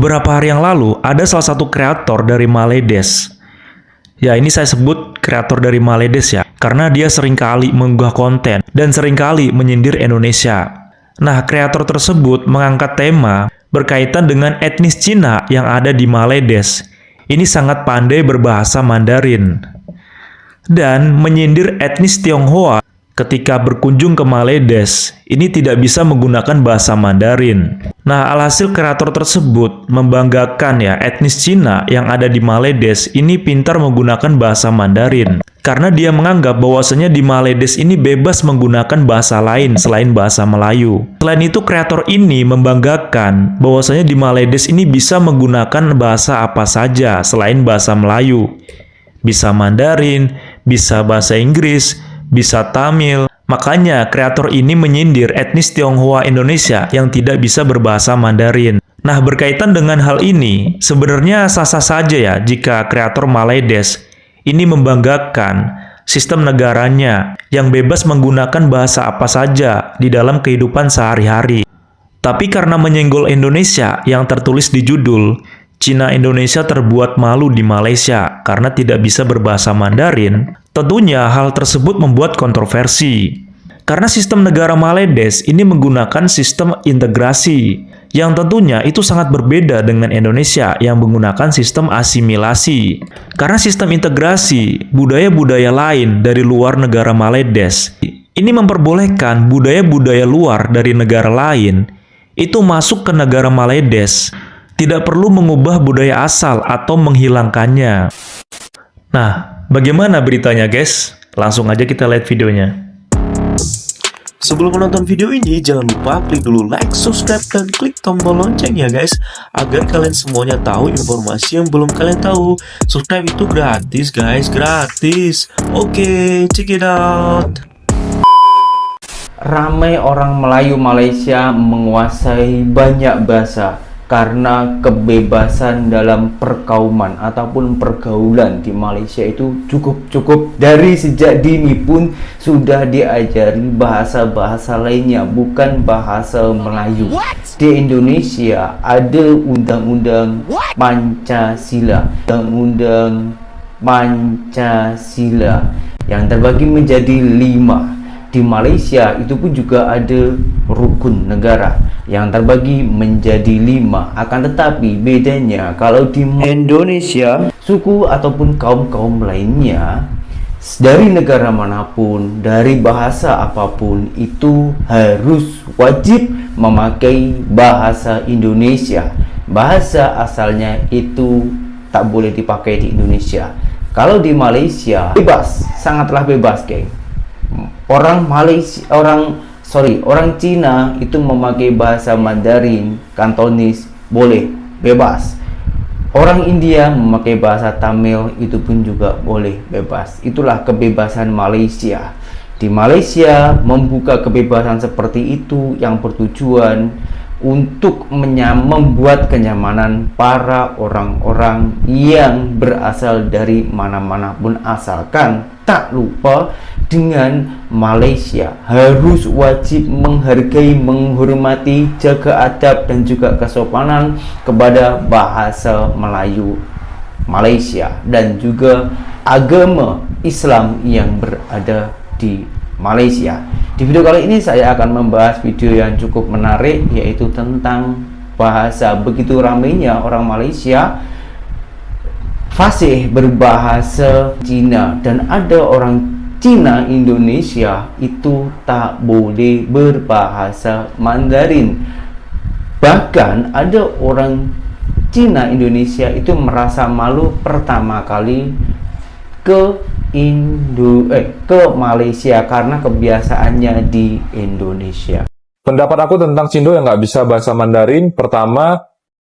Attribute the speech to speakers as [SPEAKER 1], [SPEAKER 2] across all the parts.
[SPEAKER 1] beberapa hari yang lalu ada salah satu kreator dari Maledes. Ya, ini saya sebut kreator dari Maledes ya, karena dia seringkali mengunggah konten dan seringkali menyindir Indonesia. Nah, kreator tersebut mengangkat tema berkaitan dengan etnis Cina yang ada di Maledes. Ini sangat pandai berbahasa Mandarin dan menyindir etnis Tionghoa ketika berkunjung ke Maledes. Ini tidak bisa menggunakan bahasa Mandarin. Nah, alhasil kreator tersebut membanggakan ya etnis Cina yang ada di Maledes ini pintar menggunakan bahasa Mandarin. Karena dia menganggap bahwasanya di Maledes ini bebas menggunakan bahasa lain selain bahasa Melayu. Selain itu, kreator ini membanggakan bahwasanya di Maledes ini bisa menggunakan bahasa apa saja selain bahasa Melayu. Bisa Mandarin, bisa bahasa Inggris, bisa Tamil. Makanya kreator ini menyindir etnis Tionghoa Indonesia yang tidak bisa berbahasa Mandarin. Nah, berkaitan dengan hal ini, sebenarnya sah-sah saja ya jika kreator Maledes ini membanggakan sistem negaranya yang bebas menggunakan bahasa apa saja di dalam kehidupan sehari-hari. Tapi karena menyenggol Indonesia yang tertulis di judul, Cina Indonesia terbuat malu di Malaysia karena tidak bisa berbahasa Mandarin, tentunya hal tersebut membuat kontroversi. Karena sistem negara Maledes ini menggunakan sistem integrasi, yang tentunya itu sangat berbeda dengan Indonesia yang menggunakan sistem asimilasi. Karena sistem integrasi, budaya-budaya lain dari luar negara Maledes ini memperbolehkan budaya-budaya luar dari negara lain itu masuk ke negara Maledes. Tidak perlu mengubah budaya asal atau menghilangkannya. Nah, bagaimana beritanya guys? Langsung aja kita lihat videonya.
[SPEAKER 2] Sebelum menonton video ini, jangan lupa klik dulu like, subscribe, dan klik tombol lonceng ya guys, agar kalian semuanya tahu informasi yang belum kalian tahu. Subscribe itu gratis guys, gratis. Oke, check it out.
[SPEAKER 3] Ramai orang Melayu Malaysia menguasai banyak bahasa karena kebebasan dalam perkauman ataupun pergaulan di Malaysia itu cukup dari sejak dini pun sudah diajari bahasa-bahasa lainnya, bukan bahasa Melayu. Di Indonesia ada undang-undang Pancasila, undang-undang Pancasila yang terbagi menjadi 5. Di Malaysia itu pun juga ada rukun negara yang terbagi menjadi 5. Akan tetapi bedanya, kalau di Indonesia, suku ataupun kaum-kaum lainnya dari negara manapun, dari bahasa apapun, itu harus wajib memakai bahasa Indonesia. Bahasa asalnya itu tak boleh dipakai di Indonesia. Kalau di Malaysia bebas, sangatlah bebas geng. Orang Cina itu memakai bahasa Mandarin, Kantonis, boleh, bebas. Orang India memakai bahasa Tamil, itu pun juga boleh, bebas. Itulah kebebasan Malaysia. Di Malaysia membuka kebebasan seperti itu yang bertujuan untuk membuat kenyamanan para orang-orang yang berasal dari mana-mana pun, asalkan tak lupa dengan Malaysia harus wajib menghargai, menghormati, jaga adab dan juga kesopanan kepada bahasa Melayu Malaysia dan juga agama Islam yang berada di Malaysia. Di video kali ini saya akan membahas video yang cukup menarik, yaitu tentang bahasa. Begitu ramainya orang Malaysia fasih berbahasa Cina, dan ada orang Cina Indonesia itu tak boleh berbahasa Mandarin. Bahkan ada orang Cina Indonesia itu merasa malu pertama kali ke Malaysia karena kebiasaannya di Indonesia.
[SPEAKER 4] Pendapat aku tentang Cindo yang nggak bisa bahasa Mandarin, pertama,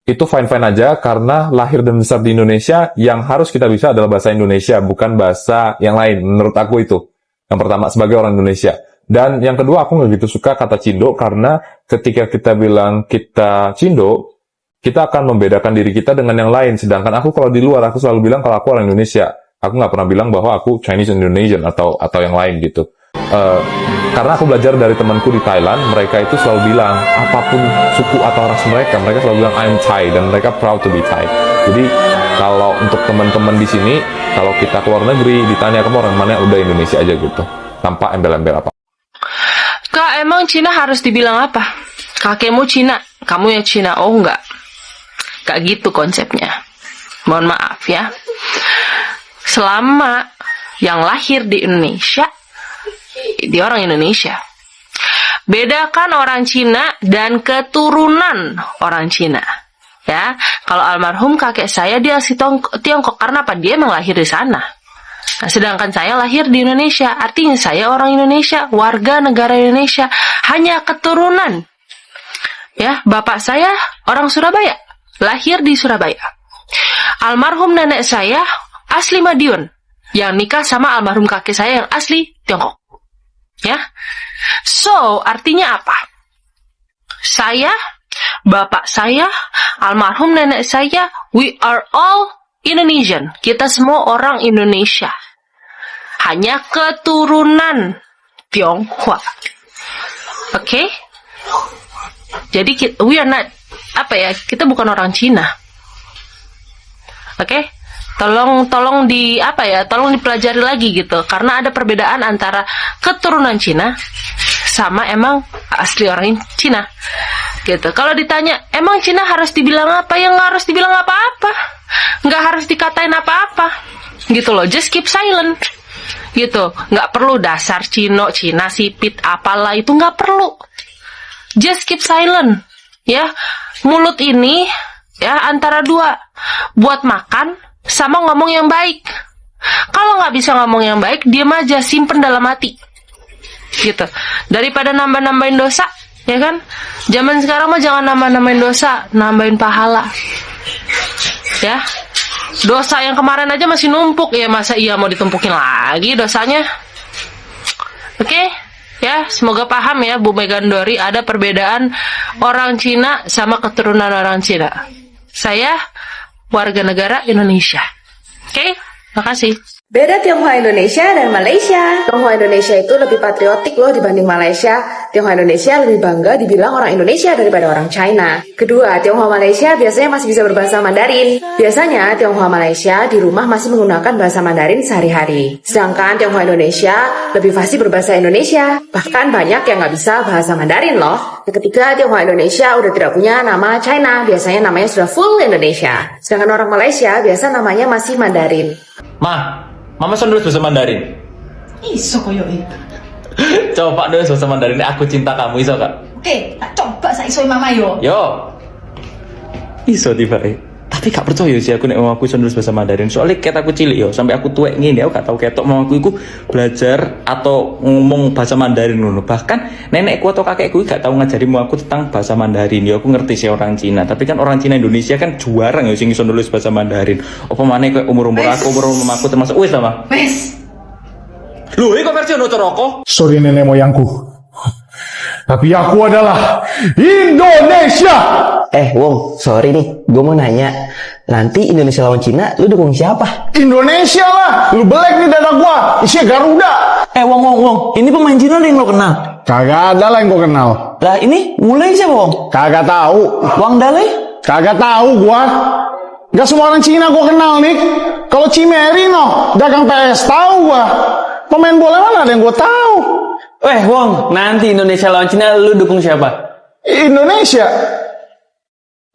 [SPEAKER 4] itu fine-fine aja karena lahir dan besar di Indonesia, yang harus kita bisa adalah bahasa Indonesia, bukan bahasa yang lain. Menurut aku itu. Yang pertama, sebagai orang Indonesia. Dan yang kedua, aku nggak gitu suka kata Cindo, karena ketika kita bilang kita Cindo, kita akan membedakan diri kita dengan yang lain. Sedangkan aku kalau di luar, aku selalu bilang kalau aku orang Indonesia. Aku nggak pernah bilang bahwa aku Chinese Indonesian atau yang lain gitu. karena aku belajar dari temanku di Thailand, mereka itu selalu bilang apapun suku atau ras mereka selalu bilang I'm Thai dan mereka proud to be Thai. Jadi kalau untuk teman-teman di sini, kalau kita keluar negeri ditanya kamu orang mana, udah Indonesia aja gitu, tanpa embel-embel apa.
[SPEAKER 5] Kak, emang Cina harus dibilang apa? Kakekmu Cina, kamu yang Cina. Oh enggak, gak gitu konsepnya. Mohon maaf ya. Selama yang lahir di Indonesia, dia orang Indonesia. Bedakan orang Cina dan keturunan orang Cina. Ya, kalau almarhum kakek saya dia asli Tiongkok karena apa? Dia emang lahir di sana. Nah, sedangkan saya lahir di Indonesia, artinya saya orang Indonesia, warga negara Indonesia, hanya keturunan. Ya, bapak saya orang Surabaya, lahir di Surabaya. Almarhum nenek saya asli Madiun, yang nikah sama almarhum kakek saya yang asli Tiongkok. Ya, so artinya apa? Saya, bapak saya, almarhum nenek saya, we are all Indonesian. Kita semua orang Indonesia. Hanya keturunan Tionghoa. Oke? Jadi we are not, kita bukan orang Cina. Oke? Tolong dipelajari lagi gitu, karena ada perbedaan antara keturunan Cina sama emang asli orang Cina gitu. Kalau ditanya emang Cina harus dibilang apa, ya nggak harus dibilang apa-apa, nggak harus dikatain apa-apa gitu loh, just keep silent gitu. Nggak perlu dasar Cina sipit apalah, itu nggak perlu, just keep silent ya. Mulut ini ya antara dua, buat makan sama ngomong yang baik. Kalau nggak bisa ngomong yang baik, diam aja, simpen dalam hati gitu, daripada nambah-nambahin dosa, ya kan? Zaman sekarang mah jangan nambah-nambahin dosa, nambahin pahala ya. Dosa yang kemarin aja masih numpuk, ya masa iya mau ditumpukin lagi dosanya? Oke? Ya, semoga paham ya Bu Megandori, ada perbedaan orang Cina sama keturunan orang Cina. Saya warga negara Indonesia. Oke, makasih.
[SPEAKER 6] Beda Tionghoa Indonesia dan Malaysia. Tionghoa Indonesia itu lebih patriotik loh dibanding Malaysia. Tionghoa Indonesia lebih bangga dibilang orang Indonesia daripada orang China. Kedua, Tionghoa Malaysia biasanya masih bisa berbahasa Mandarin. Biasanya Tionghoa Malaysia di rumah masih menggunakan bahasa Mandarin sehari-hari. Sedangkan Tionghoa Indonesia lebih fasih berbahasa Indonesia. Bahkan banyak yang nggak bisa bahasa Mandarin loh. Ketiga, Tionghoa Indonesia udah tidak punya nama China. Biasanya namanya sudah full Indonesia. Sedangkan orang Malaysia biasa namanya masih Mandarin.
[SPEAKER 1] Mama nulis bahasa Mandarin.
[SPEAKER 7] Iso koyo
[SPEAKER 1] Coba nulis bahasa Mandarin, aku cinta kamu, iso kak?
[SPEAKER 7] Oke, tak coba saya iso mama yo.
[SPEAKER 1] Yo. Iso tiba Tapi gak percaya sih aku nek mau aku iso nulis bahasa Mandarin. Soalnya ket aku cilik yo, sampai aku tuwek ngene aku gak tau ketok mau aku iku belajar atau ngomong bahasa Mandarin ngono. Bahkan nenekku atau kakekku gak tau ngajari mau aku tentang bahasa Mandarin. Yo aku ngerti sih orang Cina, tapi kan orang Cina Indonesia kan jarang yo sing iso nulis bahasa Mandarin. Apa maneh koyo umur-umur aku, umur aku termasuk wis sama.
[SPEAKER 7] Wes.
[SPEAKER 1] Lho, iki versi ono rokok.
[SPEAKER 8] Sorry nenek moyangku, tapi aku adalah Indonesia.
[SPEAKER 9] Wong, sorry nih, gue mau nanya, nanti Indonesia lawan Cina, lu dukung siapa?
[SPEAKER 8] Indonesia lah, lu belek nih dada gua, isinya Garuda.
[SPEAKER 9] Wong, ini pemain Cina yang lo kenal?
[SPEAKER 8] Kagak ada lah yang gua kenal.
[SPEAKER 9] Lah ini mulai siapa, Wong?
[SPEAKER 8] Kagak tahu.
[SPEAKER 9] Wang Dale?
[SPEAKER 8] Kagak tahu gua. Gak semua orang Cina gua kenal nih. Kalau Cimeri no, dagang PS tahu gua. Pemain bola mana ada yang gua tahu?
[SPEAKER 9] Wong, nanti Indonesia lawan Cina, lu dukung siapa?
[SPEAKER 8] Indonesia.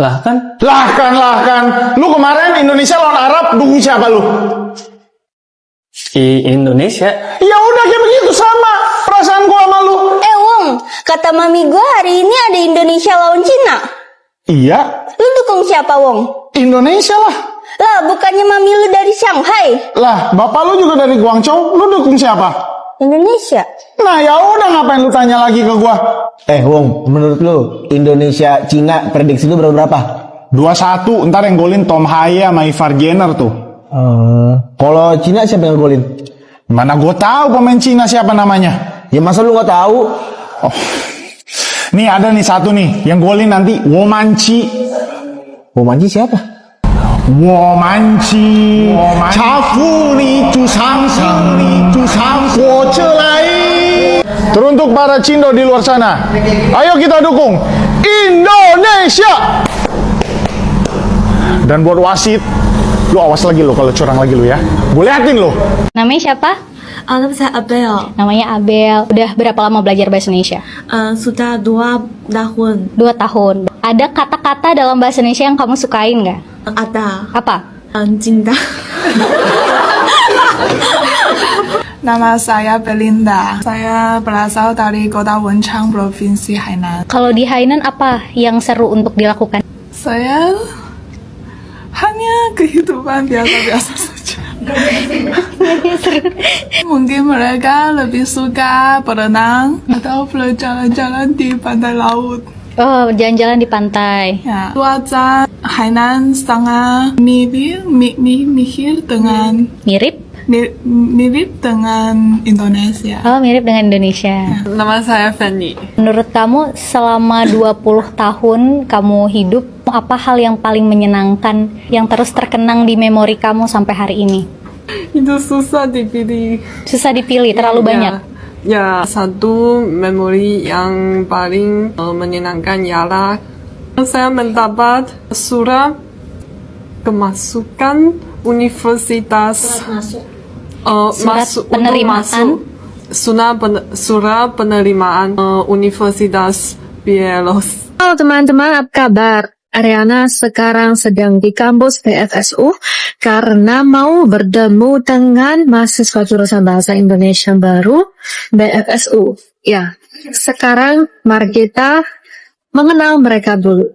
[SPEAKER 9] Lah kan?
[SPEAKER 8] Lu kemarin Indonesia lawan Arab dukung siapa lu?
[SPEAKER 9] Indonesia.
[SPEAKER 8] Ya udah kayak begitu sama perasaan gua sama lu.
[SPEAKER 10] Wong, kata mami gua hari ini ada Indonesia lawan Cina.
[SPEAKER 8] Iya.
[SPEAKER 10] Lu dukung siapa, Wong?
[SPEAKER 8] Indonesia lah.
[SPEAKER 10] Lah, bukannya mami lu dari Shanghai?
[SPEAKER 8] Lah, bapak lu juga dari Guangzhou. Lu dukung siapa?
[SPEAKER 10] Indonesia.
[SPEAKER 8] Nah, ya udah ngapain lu tanya lagi ke gua?
[SPEAKER 9] Wong, menurut lu Indonesia Cina prediksi lu berapa?
[SPEAKER 8] 2-1, ntar yang golin Tom Haye sama Ivar Jenner tuh.
[SPEAKER 9] Kalau Cina siapa yang golin?
[SPEAKER 8] Mana gua tahu pemain Cina siapa namanya?
[SPEAKER 9] Ya masa lu nggak tahu?
[SPEAKER 8] Oh. Nih ada nih satu nih, yang golin nanti Womanci.
[SPEAKER 9] Womanci siapa?
[SPEAKER 8] Womanci. 查妇你煮长城，你煮长火车来。Teruntuk para Cindo di luar sana, ayo kita dukung Indonesia. Dan buat wasit, lu awas lagi lo kalau curang lagi lo ya. Gue liatin lo.
[SPEAKER 10] Namanya siapa?
[SPEAKER 11] Nama saya Abel.
[SPEAKER 10] Namanya Abel. Udah berapa lama belajar bahasa Indonesia?
[SPEAKER 11] Sudah 2 tahun.
[SPEAKER 10] 2 tahun. Ada kata-kata dalam bahasa Indonesia yang kamu sukain nggak?
[SPEAKER 11] Ada.
[SPEAKER 10] Apa?
[SPEAKER 11] Cinta. Nama saya Belinda. Saya berasal dari kota Wenchang, Provinsi Hainan.
[SPEAKER 10] Kalau di Hainan apa yang seru untuk dilakukan?
[SPEAKER 11] Saya hanya kehidupan biasa-biasa saja. Mungkin mereka lebih suka berenang atau berjalan-jalan di pantai laut.
[SPEAKER 10] Oh, jalan-jalan di pantai.
[SPEAKER 11] Ya, cuaca Hainan sangat mirip dengan mirip dengan Indonesia.
[SPEAKER 10] Oh, mirip dengan Indonesia.
[SPEAKER 11] Nama saya Fanny.
[SPEAKER 10] Menurut kamu selama 20 tahun kamu hidup, apa hal yang paling menyenangkan yang terus terkenang di memori kamu sampai hari ini?
[SPEAKER 11] Itu susah dipilih.
[SPEAKER 10] Susah dipilih, terlalu banyak.
[SPEAKER 11] Ya, satu memori yang paling menyenangkan ialah saya mendapat surat kemasukan universitas. Surat penerimaan Universitas Bielos.
[SPEAKER 12] Halo teman-teman, apa kabar? Ariana sekarang sedang di kampus BFSU karena mau bertemu dengan mahasiswa jurusan Bahasa Indonesia baru BFSU. Ya, sekarang mari kita mengenal mereka dulu.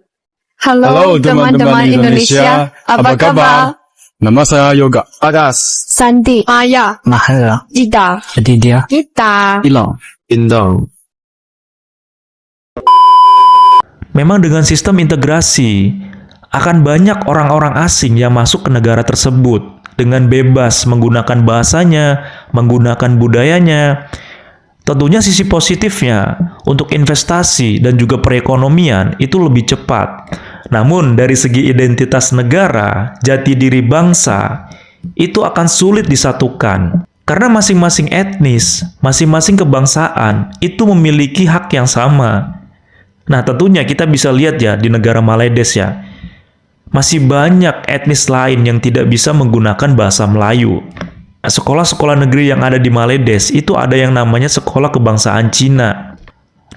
[SPEAKER 12] Halo teman-teman Indonesia, apa kabar?
[SPEAKER 13] Nama saya Yoga. Agas.
[SPEAKER 12] Santi. Maya.
[SPEAKER 13] Mahal.
[SPEAKER 12] Ida.
[SPEAKER 13] Aditya.
[SPEAKER 12] Kita.
[SPEAKER 13] Ilong. Indong.
[SPEAKER 1] Memang dengan sistem integrasi, akan banyak orang-orang asing yang masuk ke negara tersebut dengan bebas menggunakan bahasanya, menggunakan budayanya. Tentunya sisi positifnya untuk investasi dan juga perekonomian itu lebih cepat. Namun dari segi identitas negara, jati diri bangsa, itu akan sulit disatukan. Karena masing-masing etnis, masing-masing kebangsaan itu memiliki hak yang sama. Nah, tentunya kita bisa lihat ya di negara Maledes ya. Masih banyak etnis lain yang tidak bisa menggunakan bahasa Melayu. Sekolah-sekolah negeri yang ada di Maledes itu ada yang namanya sekolah kebangsaan Cina.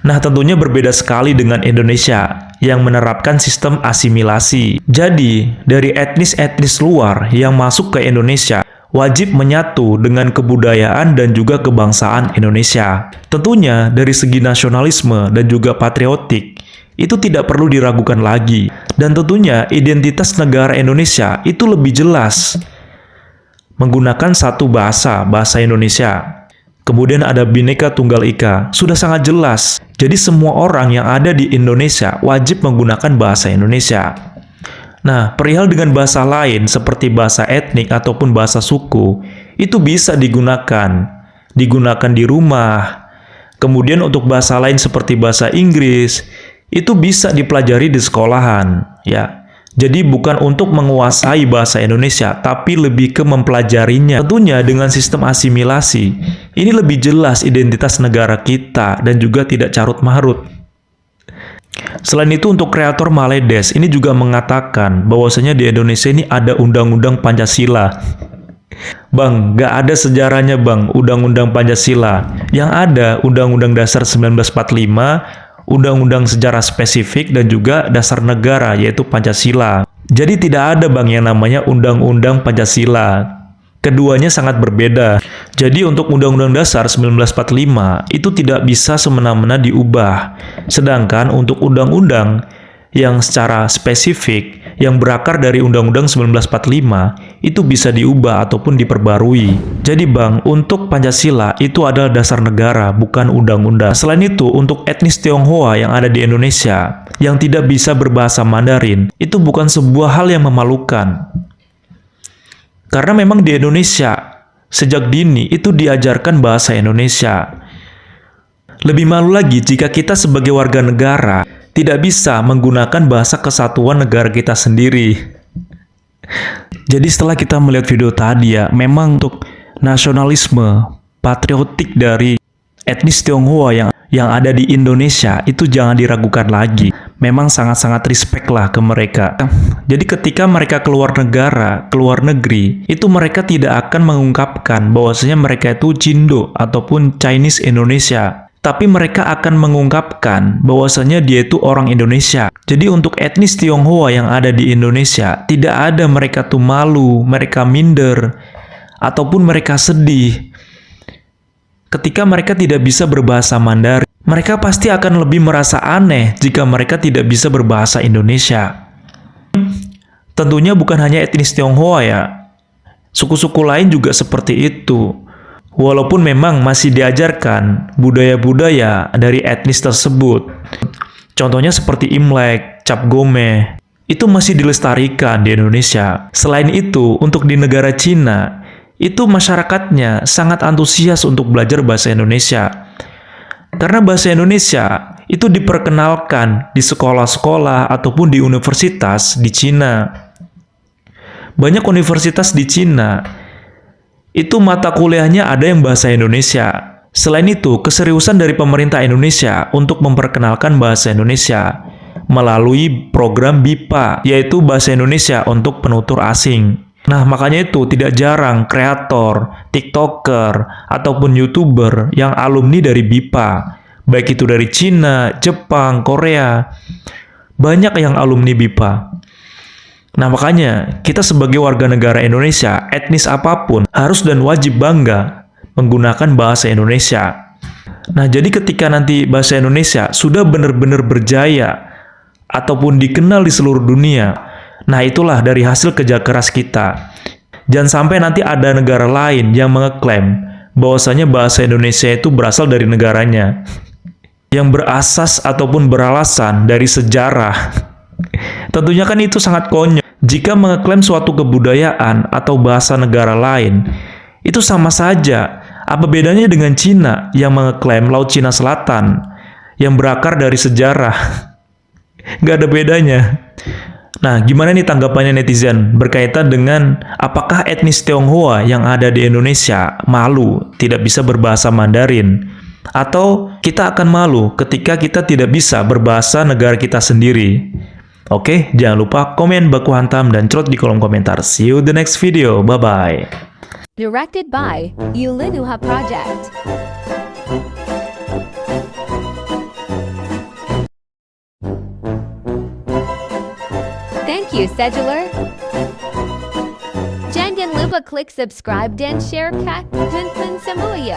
[SPEAKER 1] Nah, tentunya berbeda sekali dengan Indonesia yang menerapkan sistem asimilasi. Jadi, dari etnis-etnis luar yang masuk ke Indonesia wajib menyatu dengan kebudayaan dan juga kebangsaan Indonesia. Tentunya dari segi nasionalisme dan juga patriotik itu tidak perlu diragukan lagi. Dan tentunya identitas negara Indonesia itu lebih jelas. Menggunakan satu bahasa Indonesia. Kemudian ada Bhinneka Tunggal Ika, sudah sangat jelas. Jadi semua orang yang ada di Indonesia wajib menggunakan bahasa Indonesia. Nah, perihal dengan bahasa lain seperti bahasa etnik ataupun bahasa suku, itu bisa digunakan di rumah. Kemudian untuk bahasa lain seperti bahasa Inggris, itu bisa dipelajari di sekolahan, ya. Jadi bukan untuk menguasai bahasa Indonesia, tapi lebih ke mempelajarinya. Tentunya dengan sistem asimilasi, ini lebih jelas identitas negara kita dan juga tidak carut-marut. Selain itu untuk kreator Maledes ini juga mengatakan bahwasanya di Indonesia ini ada Undang-Undang Pancasila. Bang, nggak ada sejarahnya bang Undang-Undang Pancasila. Yang ada Undang-Undang Dasar 1945, Undang-Undang Sejarah Spesifik dan juga Dasar Negara yaitu Pancasila. Jadi tidak ada bang yang namanya Undang-Undang Pancasila. Keduanya sangat berbeda. Jadi untuk Undang-Undang Dasar 1945 itu tidak bisa semena-mena diubah. Sedangkan untuk undang-undang yang secara spesifik yang berakar dari Undang-Undang 1945 itu bisa diubah ataupun diperbarui. Jadi bang, untuk Pancasila itu adalah dasar negara, bukan undang-undang. Selain itu, untuk etnis Tionghoa yang ada di Indonesia yang tidak bisa berbahasa Mandarin, itu bukan sebuah hal yang memalukan. Karena memang di Indonesia, sejak dini itu diajarkan bahasa Indonesia. Lebih malu lagi jika kita sebagai warga negara tidak bisa menggunakan bahasa kesatuan negara kita sendiri. Jadi setelah kita melihat video tadi ya, memang untuk nasionalisme, patriotik dari etnis Tionghoa yang ada di Indonesia itu jangan diragukan lagi. Memang sangat-sangat respect lah ke mereka. Jadi ketika mereka keluar negara, keluar negeri, itu mereka tidak akan mengungkapkan bahwasanya mereka itu Cindo ataupun Chinese Indonesia. Tapi mereka akan mengungkapkan bahwasanya dia itu orang Indonesia. Jadi untuk etnis Tionghoa yang ada di Indonesia, tidak ada mereka tuh malu, mereka minder, ataupun mereka sedih ketika mereka tidak bisa berbahasa Mandarin. Mereka pasti akan lebih merasa aneh jika mereka tidak bisa berbahasa Indonesia. Tentunya bukan hanya etnis Tionghoa ya. Suku-suku lain juga seperti itu. Walaupun memang masih diajarkan budaya-budaya dari etnis tersebut. Contohnya seperti Imlek, Cap Gomeh, itu masih dilestarikan di Indonesia. Selain itu, untuk di negara Cina, itu masyarakatnya sangat antusias untuk belajar bahasa Indonesia. Karena bahasa Indonesia itu diperkenalkan di sekolah-sekolah ataupun di universitas di Cina. Banyak universitas di Cina, itu mata kuliahnya ada yang bahasa Indonesia. Selain itu, keseriusan dari pemerintah Indonesia untuk memperkenalkan bahasa Indonesia melalui program BIPA, yaitu Bahasa Indonesia untuk Penutur Asing. Nah, makanya itu tidak jarang kreator, TikToker, ataupun YouTuber yang alumni dari BIPA. Baik itu dari Cina, Jepang, Korea. Banyak yang alumni BIPA. Nah, makanya kita sebagai warga negara Indonesia, etnis apapun, harus dan wajib bangga menggunakan bahasa Indonesia. Nah, jadi ketika nanti bahasa Indonesia sudah benar-benar berjaya ataupun dikenal di seluruh dunia, nah itulah dari hasil kerja keras kita. Jangan sampai nanti ada negara lain yang mengeklaim bahwasanya bahasa Indonesia itu berasal dari negaranya, yang berasas ataupun beralasan dari sejarah. Tentunya kan itu sangat konyol. Jika mengeklaim suatu kebudayaan atau bahasa negara lain, itu sama saja. Apa bedanya dengan Cina yang mengeklaim Laut Cina Selatan yang berakar dari sejarah? Nggak ada bedanya. Nah, gimana nih tanggapannya netizen berkaitan dengan apakah etnis Tionghoa yang ada di Indonesia malu tidak bisa berbahasa Mandarin? Atau kita akan malu ketika kita tidak bisa berbahasa negara kita sendiri? Oke, jangan lupa komen, baku hantam, dan cerot di kolom komentar. See you the next video. Bye-bye.
[SPEAKER 14] Directed by Yulinuha Project. Thank you, Scheduler. Jangan lupa klik subscribe dan share kat Dunfan Samuya.